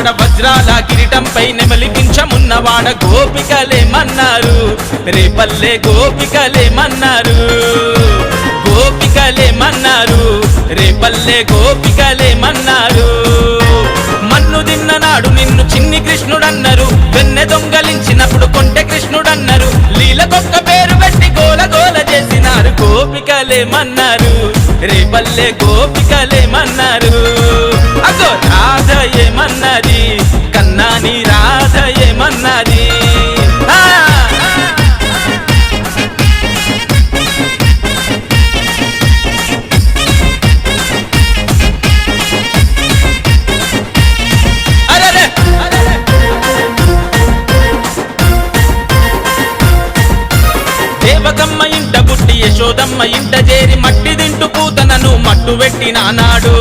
ఉన్నవాడ వజ్రాల కిరీటంపై నెమలిపించమున్నవాడ గోపికలేమన్నారు రేపల్లె గోపికలేమన్నారు గోపికలేమన్నారు రేపల్లె గోపికలేమన్నారు మన్ను తిన్ననాడు నిన్ను చిన్ని కృష్ణుడన్నారు వెన్నె దొంగలించినప్పుడు కొంటె కృష్ణుడన్నారు లీలకొక్క పేరు పెట్టి గోల గోల చేసినారు గోపికలేమన్నారు రేపల్లె గోపికలేమన్నారు అగో రాధ ఏమన్నది కన్నాని రాధ ఏమన్నది దేవకమ్మ ఇంట పుట్టి యశోదమ్మ ఇంట చేరి మట్టి దింటు పూతనను మట్టు పెట్టినానాడు